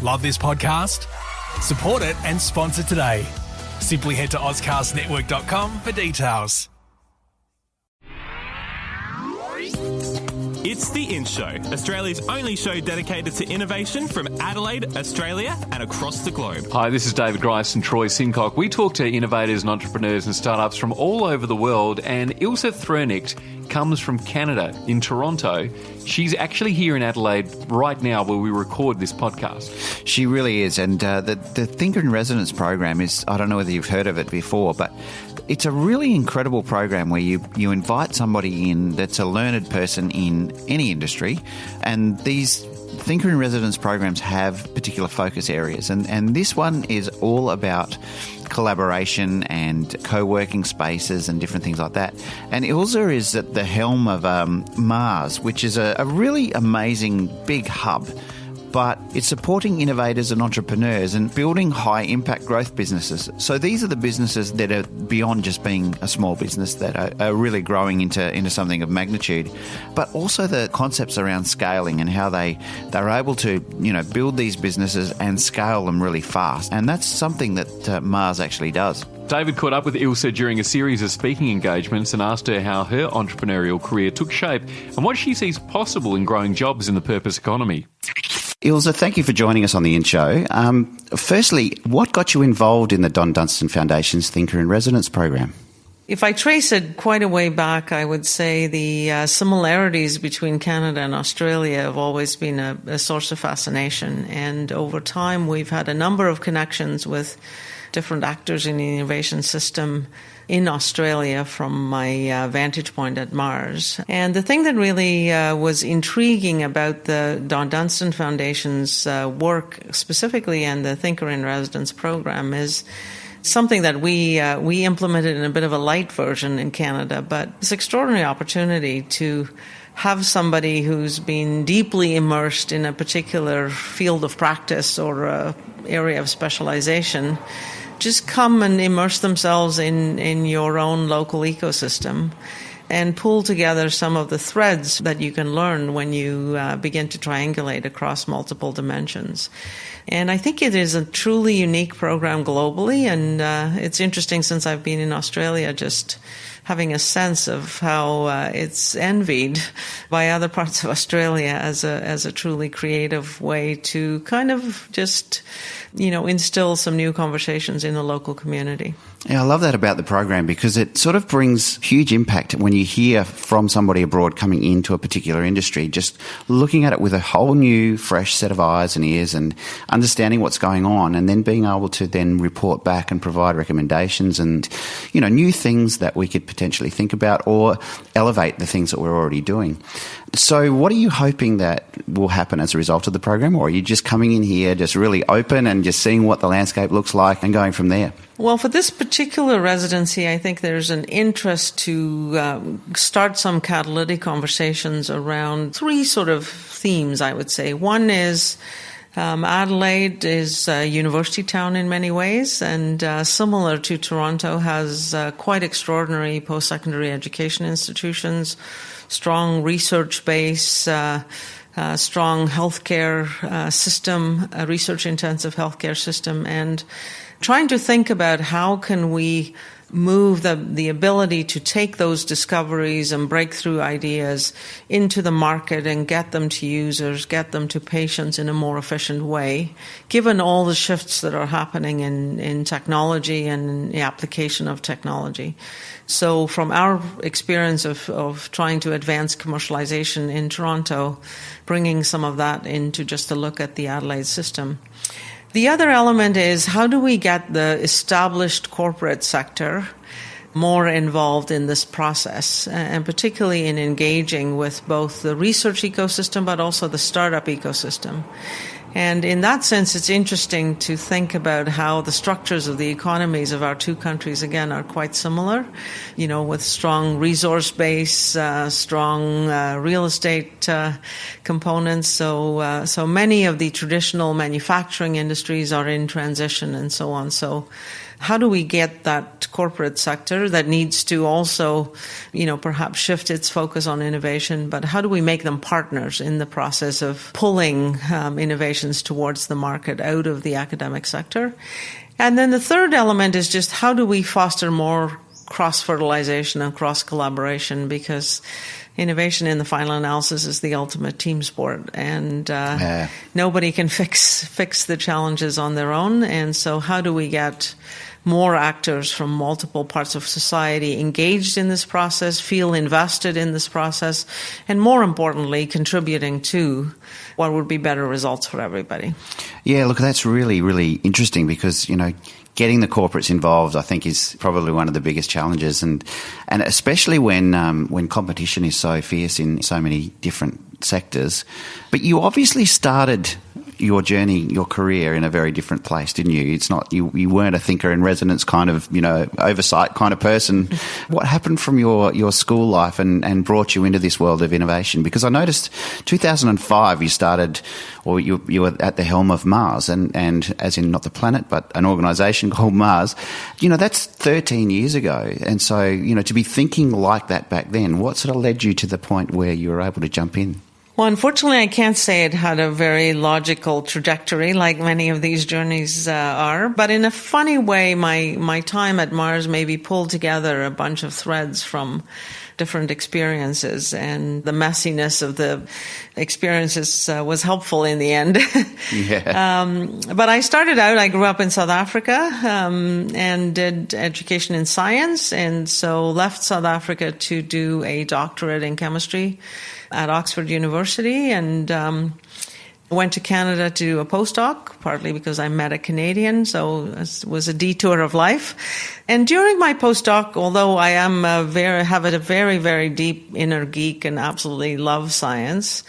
Love this podcast? Support it and sponsor today. Simply head to ozcastnetwork.com for details. It's The In Show, Australia's only show dedicated to innovation from Adelaide, Australia and across the globe. Hi, this is David Grice and Troy Sincock. We talk to innovators and entrepreneurs and startups from all over the world, and Ilse Treurnicht comes from Canada, in Toronto. She's actually here in Adelaide right now where we record this podcast. She really is, and the Thinker in Residence program is, I don't know whether you've heard of it before, but it's a really incredible program where you invite somebody in that's a learned person in any industry, and these Thinker in Residence programs have particular focus areas, and this one is all about collaboration and co-working spaces and different things like that. And Ilse is at the helm of Mars, which is a really amazing big hub, but it's supporting innovators and entrepreneurs and building high-impact growth businesses. So these are the businesses that are beyond just being a small business, that are really growing into something of magnitude, but also the concepts around scaling and how they're able to build these businesses and scale them really fast. And that's something that Mars actually does. David caught up with Ilse during a series of speaking engagements and asked her how her entrepreneurial career took shape and what she sees possible in growing jobs in the purpose economy. Ilse, thank you for joining us on the In Show. Firstly, what got you involved in the Don Dunstan Foundation's Thinker in Residence program? If I trace it quite a way back, I would say the similarities between Canada and Australia have always been a source of fascination. And over time, we've had a number of connections with different actors in the innovation system in Australia from my vantage point at Mars. And the thing that really was intriguing about the Don Dunstan Foundation's work specifically and the Thinker in Residence program is something that we implemented in a bit of a light version in Canada, but it's an extraordinary opportunity to have somebody who's been deeply immersed in a particular field of practice or a area of specialization just come and immerse themselves in your own local ecosystem and pull together some of the threads that you can learn when you begin to triangulate across multiple dimensions. And I think it is a truly unique program globally, and it's interesting since I've been in Australia just having a sense of how it's envied by other parts of Australia as a truly creative way to kind of just, instill some new conversations in the local community. Yeah, I love that about the program because it sort of brings huge impact when you hear from somebody abroad coming into a particular industry, just looking at it with a whole new, fresh set of eyes and ears and understanding what's going on, and then being able to then report back and provide recommendations and, new things that we could potentially think about or elevate the things that we're already doing. So what are you hoping that will happen as a result of the program, or are you just coming in here just really open and just seeing what the landscape looks like and going from there? Well, for this particular residency, I think there's an interest to start some catalytic conversations around three sort of themes, I would say. One is Adelaide is a university town in many ways, and similar to Toronto, has quite extraordinary post-secondary education institutions, strong research base, strong healthcare system, a research-intensive healthcare system, and trying to think about how can we move the ability to take those discoveries and breakthrough ideas into the market and get them to users, get them to patients in a more efficient way, given all the shifts that are happening in technology and the application of technology. So from our experience of trying to advance commercialization in Toronto, bringing some of that into just a look at the Adelaide system. The other element is how do we get the established corporate sector more involved in this process, and particularly in engaging with both the research ecosystem but also the startup ecosystem. And in that sense, it's interesting to think about how the structures of the economies of our two countries, again, are quite similar, with strong resource base, strong real estate components. So many of the traditional manufacturing industries are in transition and so on. So how do we get that corporate sector that needs to also, perhaps shift its focus on innovation, but how do we make them partners in the process of pulling innovations towards the market out of the academic sector? And then the third element is just how do we foster more cross-fertilization and cross-collaboration, because innovation in the final analysis is the ultimate team sport, and nobody can fix the challenges on their own. And so how do we get more actors from multiple parts of society engaged in this process, feel invested in this process, and more importantly, contributing to what would be better results for everybody? Yeah, look, that's really, really interesting because, getting the corporates involved, I think, is probably one of the biggest challenges, and especially when competition is so fierce in so many different sectors. But you obviously started your journey, your career in a very different place, didn't you? It's not you weren't a thinker in residence kind of, oversight kind of person. What happened from your school life and brought you into this world of innovation? Because I noticed 2005 you started, or you were at the helm of Mars, and as in not the planet, but an organisation called Mars. That's 13 years ago. And so, to be thinking like that back then, what sort of led you to the point where you were able to jump in? Well, unfortunately, I can't say it had a very logical trajectory like many of these journeys are. But in a funny way, my time at Mars maybe pulled together a bunch of threads from different experiences, and the messiness of the experiences was helpful in the end. Yeah. But I grew up in South Africa and did education in science, and so left South Africa to do a doctorate in chemistry at Oxford University, and went to Canada to do a postdoc, partly because I met a Canadian, so it was a detour of life. And during my postdoc, although I am have a very, very deep inner geek and absolutely love science,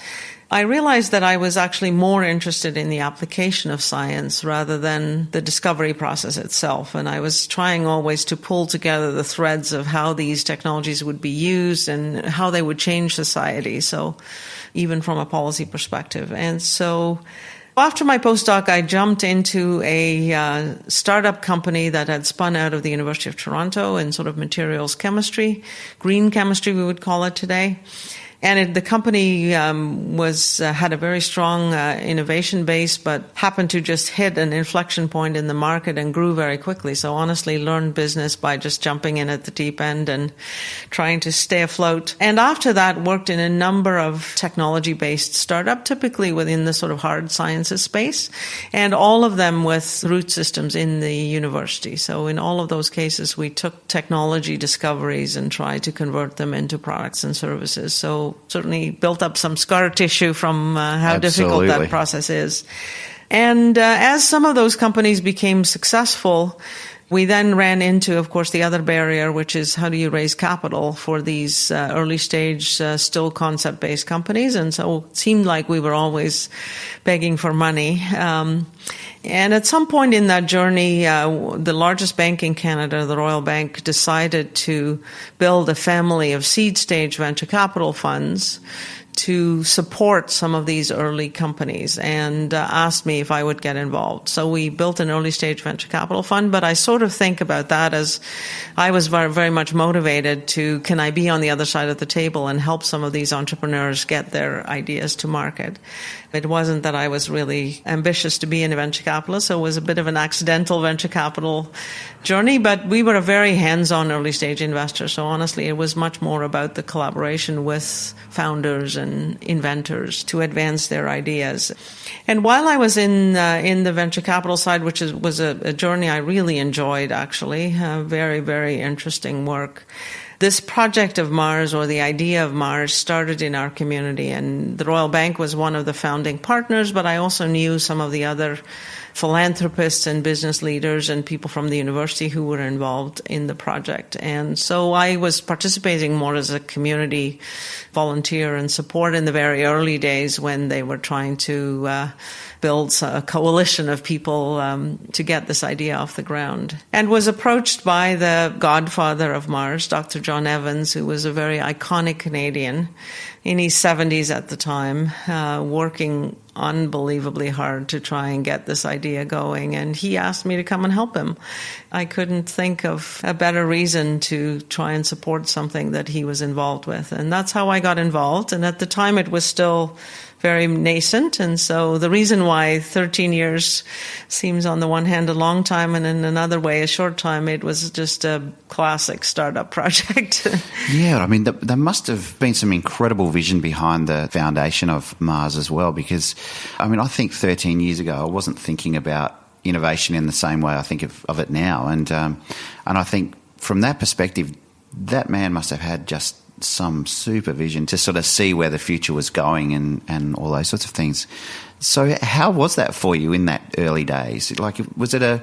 I realized that I was actually more interested in the application of science rather than the discovery process itself. And I was trying always to pull together the threads of how these technologies would be used and how they would change society. So even from a policy perspective. And so after my postdoc, I jumped into a startup company that had spun out of the University of Toronto in sort of materials chemistry, green chemistry we would call it today. And the company had a very strong innovation base, but happened to just hit an inflection point in the market and grew very quickly. So honestly, learned business by just jumping in at the deep end and trying to stay afloat. And after that, worked in a number of technology-based startups, typically within the sort of hard sciences space, and all of them with root systems in the university. So in all of those cases, we took technology discoveries and tried to convert them into products and services. So certainly built up some scar tissue from how difficult that process is. And as some of those companies became successful, we then ran into, of course, the other barrier, which is how do you raise capital for these early stage, still concept-based companies? And so it seemed like we were always begging for money. And at some point in that journey, the largest bank in Canada, the Royal Bank, decided to build a family of seed-stage venture capital funds to support some of these early companies, and asked me if I would get involved. So we built an early stage venture capital fund, but I sort of think about that as I was very, very much motivated to, can I be on the other side of the table and help some of these entrepreneurs get their ideas to market? It wasn't that I was really ambitious to be a venture capitalist, so it was a bit of an accidental venture capital journey, but we were a very hands-on early stage investor. So honestly, it was much more about the collaboration with founders and inventors to advance their ideas. And while I was in the venture capital side, which was a journey I really enjoyed, actually, very, very interesting work. This project of Mars, or the idea of Mars, started in our community, and the Royal Bank was one of the founding partners, but I also knew some of the other philanthropists and business leaders and people from the university who were involved in the project. And so I was participating more as a community volunteer and support in the very early days when they were trying to build a coalition of people to get this idea off the ground. And was approached by the godfather of Mars, Dr. John Evans, who was a very iconic Canadian, in his 70s at the time, working unbelievably hard to try and get this idea going. And he asked me to come and help him. I couldn't think of a better reason to try and support something that he was involved with. And that's how I got involved. And at the time, it was still very nascent. And so the reason why 13 years seems on the one hand a long time and in another way a short time, it was just a classic startup project. Yeah, I mean, there must have been some incredible vision behind the foundation of Mars as well, because, I mean, I think 13 years ago I wasn't thinking about innovation in the same way I think of it now. And I think from that perspective, that man must have had just some supervision to sort of see where the future was going and all those sorts of things. So how was that for you in that early days? Like, was it a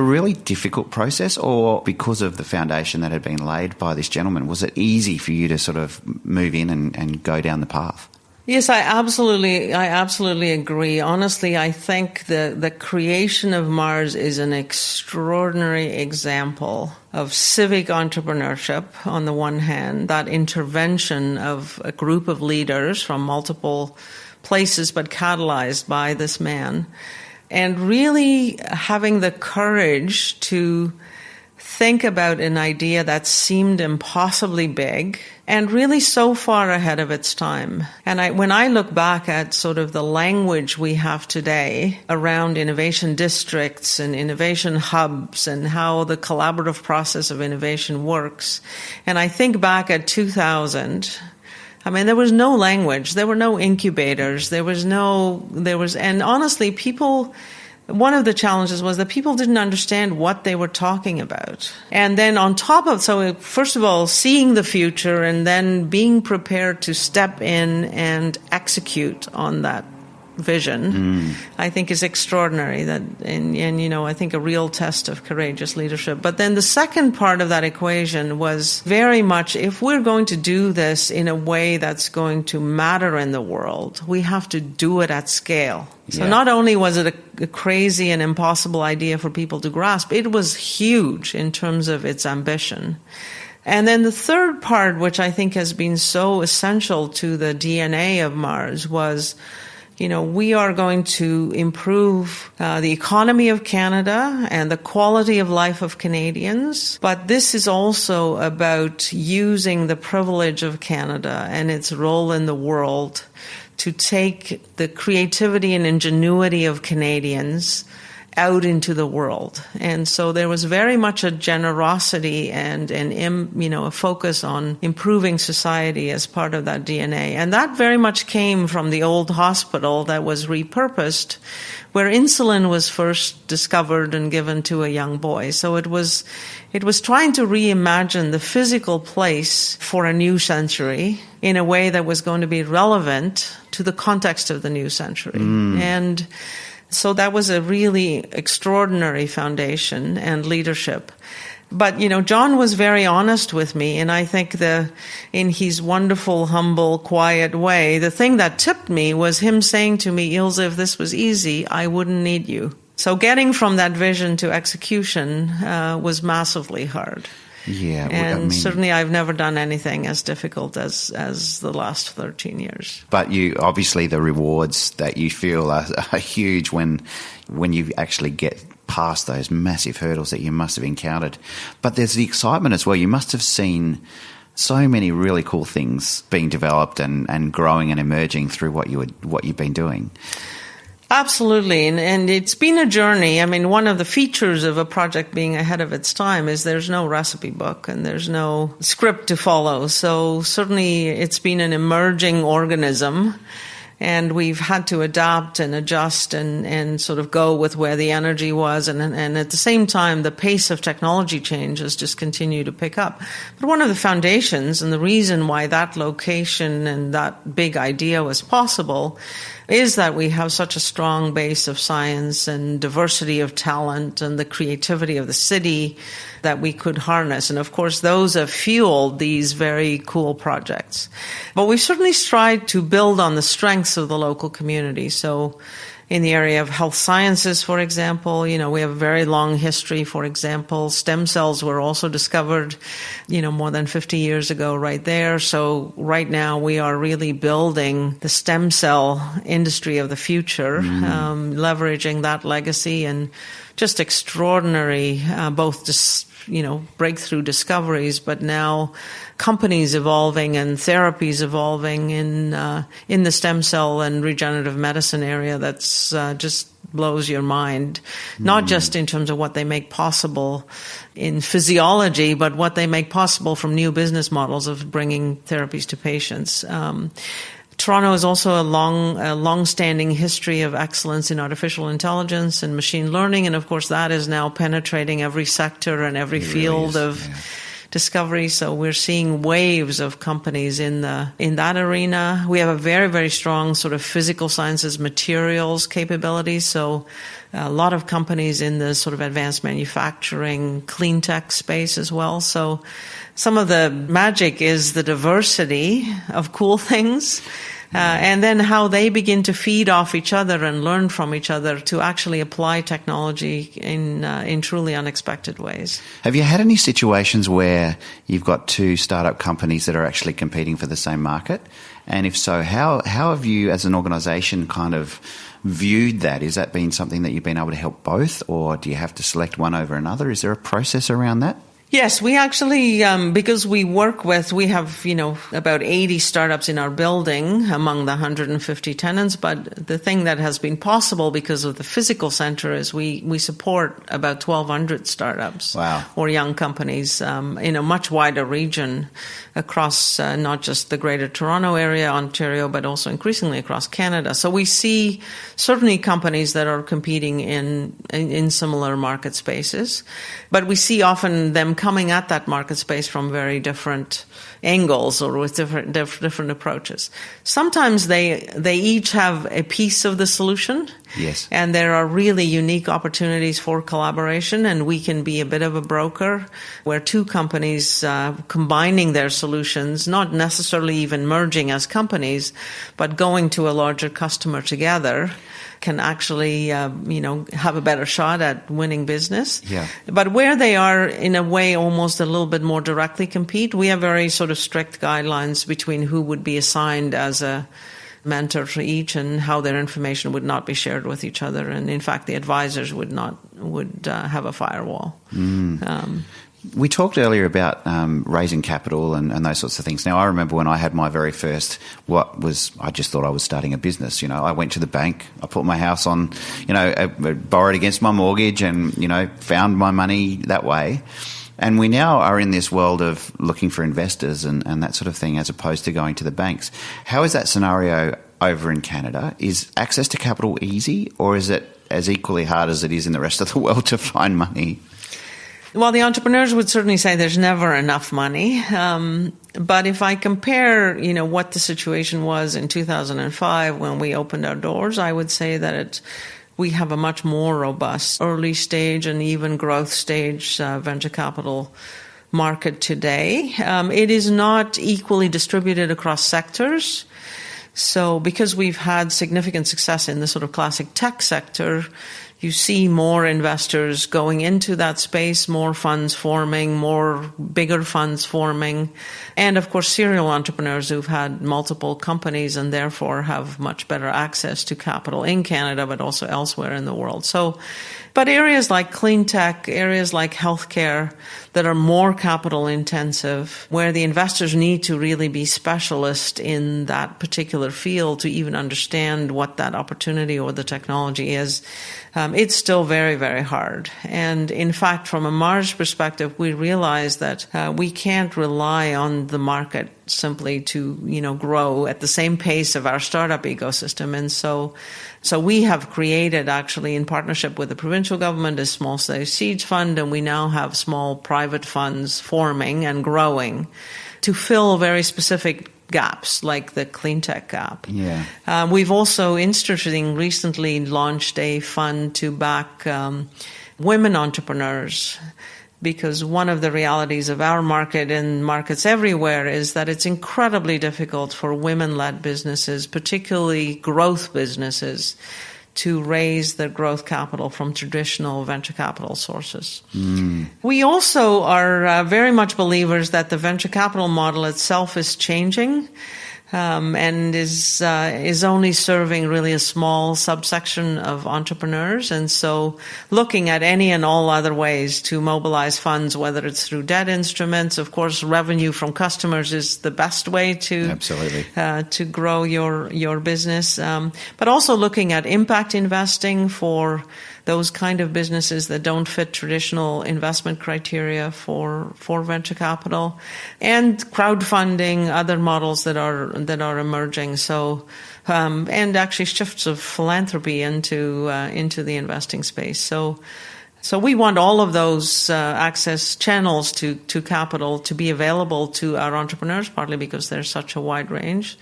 really difficult process, or because of the foundation that had been laid by this gentleman, was it easy for you to sort of move in and go down the path? Yes, I absolutely agree. Honestly, I think the creation of Mars is an extraordinary example of civic entrepreneurship on the one hand, that intervention of a group of leaders from multiple places but catalyzed by this man, and really having the courage to think about an idea that seemed impossibly big and really so far ahead of its time. And when I look back at sort of the language we have today around innovation districts and innovation hubs and how the collaborative process of innovation works, and I think back at 2000, I mean, there was no language, there were no incubators, and honestly, one of the challenges was that people didn't understand what they were talking about. And then on top of, so first of all, seeing the future and then being prepared to step in and execute on that vision, I think is extraordinary. And you know, I think a real test of courageous leadership. But then the second part of that equation was very much, if we're going to do this in a way that's going to matter in the world, we have to do it at scale. So not only was it a crazy and impossible idea for people to grasp, it was huge in terms of its ambition. And then the third part, which I think has been so essential to the DNA of Mars, was, you know, we are going to improve the economy of Canada and the quality of life of Canadians. But this is also about using the privilege of Canada and its role in the world to take the creativity and ingenuity of Canadians out into the world. And so there was very much a generosity and a focus on improving society as part of that DNA. And that very much came from the old hospital that was repurposed, where insulin was first discovered and given to a young boy. So it was trying to reimagine the physical place for a new century in a way that was going to be relevant to the context of the new century. And so that was a really extraordinary foundation and leadership. But, you know, John was very honest with me, and I think in his wonderful, humble, quiet way, the thing that tipped me was him saying to me, Ilse, if this was easy, I wouldn't need you. So getting from that vision to execution was massively hard. Yeah, and certainly I've never done anything as difficult as the last 13 years. But you obviously the rewards that you feel are huge when you actually get past those massive hurdles that you must have encountered. But there's the excitement as well. You must have seen so many really cool things being developed and growing and emerging through what you've been doing. Absolutely, and it's been a journey. I mean, one of the features of a project being ahead of its time is there's no recipe book and there's no script to follow. So certainly it's been an emerging organism, and we've had to adapt and adjust and sort of go with where the energy was. And at the same time, the pace of technology change has just continued to pick up. But one of the foundations and the reason why that location and that big idea was possible is that we have such a strong base of science and diversity of talent and the creativity of the city that we could harness. And of course, those have fueled these very cool projects. But we've certainly tried to build on the strengths of the local community. So In the area of health sciences, for example, we have a very long history. For example, stem cells were also discovered, more than 50 years ago right there. So right now we are really building the stem cell industry of the future, leveraging that legacy and just extraordinary, both breakthrough discoveries, but now companies evolving and therapies evolving in the stem cell and regenerative medicine area. That's just blows your mind, not just in terms of what they make possible in physiology, but what they make possible from new business models of bringing therapies to patients. Toronto has also a long-standing history of excellence in artificial intelligence and machine learning, and of course that is now penetrating every sector and every field of discovery. So we're seeing waves of companies in that arena. We have a very, very strong sort of physical sciences materials capabilities. So a lot of companies in the sort of advanced manufacturing, clean tech space as well. So some of the magic is the diversity of cool things. And then how they begin to feed off each other and learn from each other to actually apply technology in truly unexpected ways. Have you had any situations where you've got two startup companies that are actually competing for the same market? And if so, how have you as an organisation kind of viewed that? Is that been something that you've been able to help both, or do you have to select one over another? Is there a process around that? Yes, we actually, because we have, about 80 startups in our building among the 150 tenants. But the thing that has been possible because of the physical center is we support about 1,200 startups. Wow. Or young companies in a much wider region across not just the Greater Toronto area, Ontario, but also increasingly across Canada. So we see certainly companies that are competing in similar market spaces, but we see often them coming at that market space from very different angles or with different approaches. Sometimes they each have a piece of the solution. Yes. And there are really unique opportunities for collaboration, and we can be a bit of a broker where two companies combining their solutions, not necessarily even merging as companies, but going to a larger customer together, can actually, have a better shot at winning business. Yeah. But where they are, in a way, almost a little bit more directly compete, we have very sort of strict guidelines between who would be assigned as a mentor for each and how their information would not be shared with each other. And in fact, the advisors would have a firewall. We talked earlier about raising capital and those sorts of things. Now, I remember when I had my very first, I just thought I was starting a business. I went to the bank, I put my house on, borrowed against my mortgage and, found my money that way. And we now are in this world of looking for investors and that sort of thing as opposed to going to the banks. How is that scenario over in Canada? Is access to capital easy, or is it as equally hard as it is in the rest of the world to find money? Well, the entrepreneurs would certainly say there's never enough money. But if I compare, what the situation was in 2005 when we opened our doors, I would say that we have a much more robust early stage and even growth stage venture capital market today. It is not equally distributed across sectors. So because we've had significant success in the sort of classic tech sector, you see more investors going into that space, more funds forming, more bigger funds forming, and of course serial entrepreneurs who've had multiple companies and therefore have much better access to capital in Canada, but also elsewhere in the world. But areas like clean tech, areas like healthcare that are more capital intensive, where the investors need to really be specialists in that particular field to even understand what that opportunity or the technology is, it's still very, very hard. And in fact, from a Mars perspective, we realize that we can't rely on the market simply to, grow at the same pace of our startup ecosystem. And so we have created, actually, in partnership with the provincial government, a small seeds fund, and we now have small private funds forming and growing to fill very specific gaps, like the clean tech gap. Yeah. We've also, interestingly, recently launched a fund to back women entrepreneurs, because one of the realities of our market and markets everywhere is that it's incredibly difficult for women-led businesses, particularly growth businesses, to raise their growth capital from traditional venture capital sources. We also are very much believers that the venture capital model itself is changing. And is only serving really a small subsection of entrepreneurs. And so looking at any and all other ways to mobilize funds, whether it's through debt instruments, of course, revenue from customers is the best way to Absolutely. To grow your business. But also looking at impact investing for those kind of businesses that don't fit traditional investment criteria for venture capital, and crowdfunding, other models that are emerging. So, and actually shifts of philanthropy into the investing space. So we want all of those access channels to capital to be available to our entrepreneurs, partly because there's such a wide range.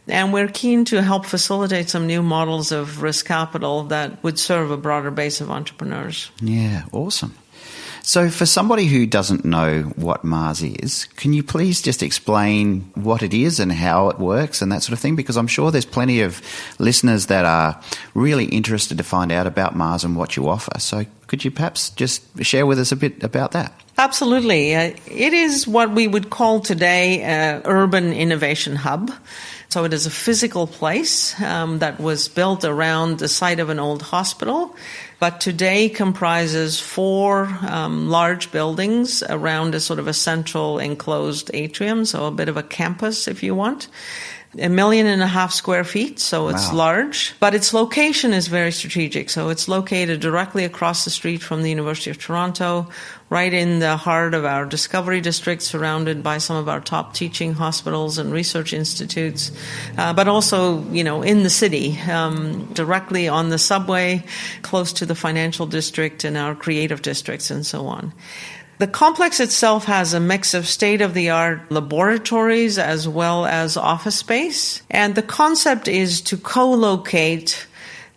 And we're keen to help facilitate some new models of risk capital that would serve a broader base of entrepreneurs. Yeah, awesome. So for somebody who doesn't know what Mars is, can you please just explain what it is and how it works and that sort of thing? Because I'm sure there's plenty of listeners that are really interested to find out about Mars and what you offer. So could you perhaps just share with us a bit about that? Absolutely. It is what we would call today an urban innovation hub. So it is a physical place that was built around the site of an old hospital, but today comprises 4 large buildings around a sort of a central enclosed atrium, so a bit of a campus, if you want. 1.5 million square feet, so it's large. But its location is very strategic. So it's located directly across the street from the University of Toronto, right in the heart of our Discovery District, surrounded by some of our top teaching hospitals and research institutes, but also, in the city, directly on the subway, close to the financial district and our creative districts and so on. The complex itself has a mix of state-of-the-art laboratories as well as office space. And the concept is to co-locate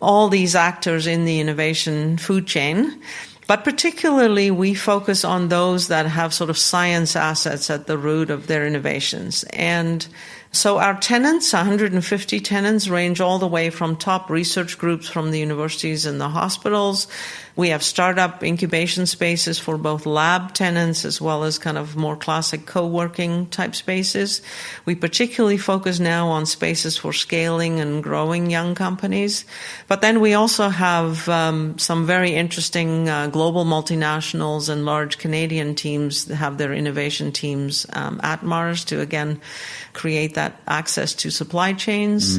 all these actors in the innovation food chain. But particularly, we focus on those that have sort of science assets at the root of their innovations. And so our tenants, 150 tenants, range all the way from top research groups from the universities and the hospitals. We have startup incubation spaces for both lab tenants as well as kind of more classic co-working type spaces. We particularly focus now on spaces for scaling and growing young companies. But then we also have some very interesting global multinationals and large Canadian teams that have their innovation teams at Mars to, again, create that access to supply chains.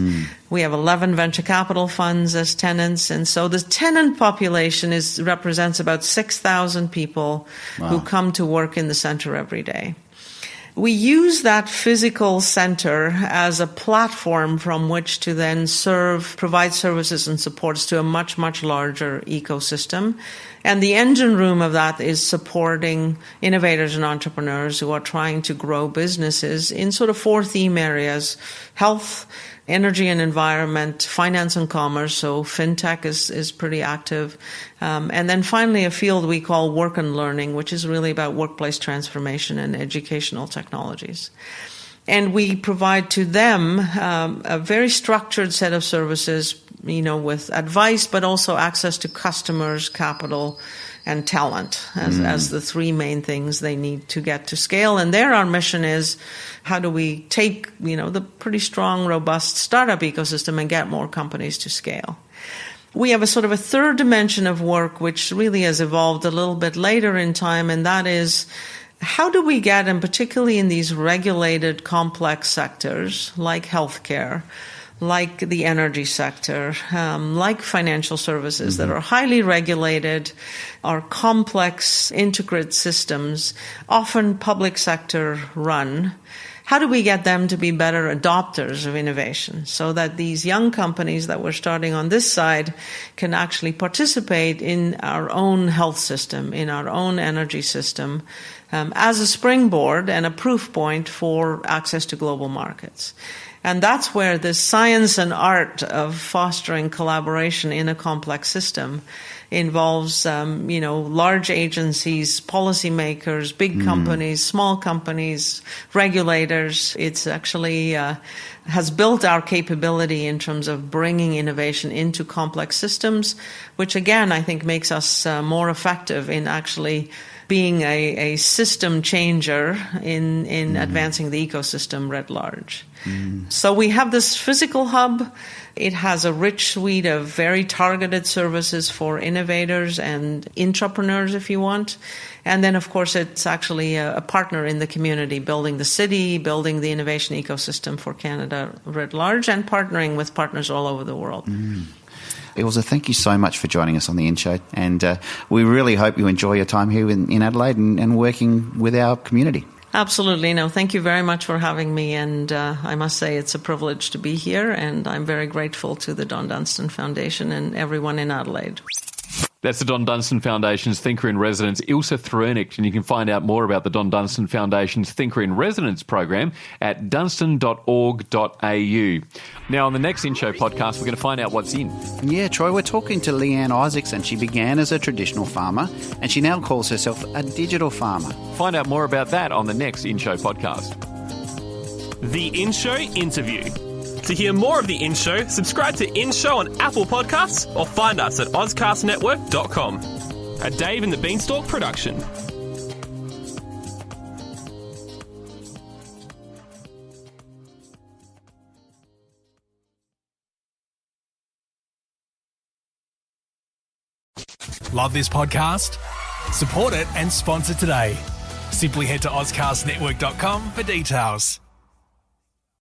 We have 11 venture capital funds as tenants. And so the tenant population represents about 6,000 people who come to work in the center every day. We use that physical center as a platform from which to then provide services and supports to a much, much larger ecosystem. And the engine room of that is supporting innovators and entrepreneurs who are trying to grow businesses in sort of 4 theme areas: health, energy and environment, finance and commerce, so fintech is pretty active. And then finally a field we call work and learning, which is really about workplace transformation and educational technologies. And we provide to them a very structured set of services, with advice, but also access to customers, capital, and talent as the 3 main things they need to get to scale. And there our mission is, how do we take, the pretty strong, robust startup ecosystem and get more companies to scale? We have a sort of a third dimension of work, which really has evolved a little bit later in time, and that is, how do we get, and particularly in these regulated complex sectors like healthcare, like the energy sector, like financial services that are highly regulated, are complex, intricate systems, often public sector run. How do we get them to be better adopters of innovation so that these young companies that we're starting on this side can actually participate in our own health system, in our own energy system, as a springboard and a proof point for access to global markets? And that's where the science and art of fostering collaboration in a complex system involves, large agencies, policymakers, big companies, small companies, regulators. It's actually has built our capability in terms of bringing innovation into complex systems, which again, I think makes us more effective in actually being a system changer in advancing the ecosystem writ large. So we have this physical hub. It has a rich suite of very targeted services for innovators and intrapreneurs, if you want. And then, of course, it's actually a partner in the community, building the city, building the innovation ecosystem for Canada writ large, and partnering with partners all over the world. Ilse, thank you so much for joining us on the In Show, and we really hope you enjoy your time here in Adelaide and working with our community. Absolutely. No, thank you very much for having me, and I must say it's a privilege to be here, and I'm very grateful to the Don Dunstan Foundation and everyone in Adelaide. That's the Don Dunstan Foundation's Thinker in Residence, Ilse Treurnicht, and you can find out more about the Don Dunstan Foundation's Thinker in Residence program at dunstan.org.au. Now, on the next In Show podcast, we're going to find out what's in. Yeah, Troy, we're talking to Leanne Isaacson. She began as a traditional farmer, and she now calls herself a digital farmer. Find out more about that on the next In Show podcast. The In Show Interview. To hear more of The In Show, subscribe to In Show on Apple Podcasts or find us at ozcastnetwork.com. A Dave and the Beanstalk production. Love this podcast? Support it and sponsor today. Simply head to ozcastnetwork.com for details.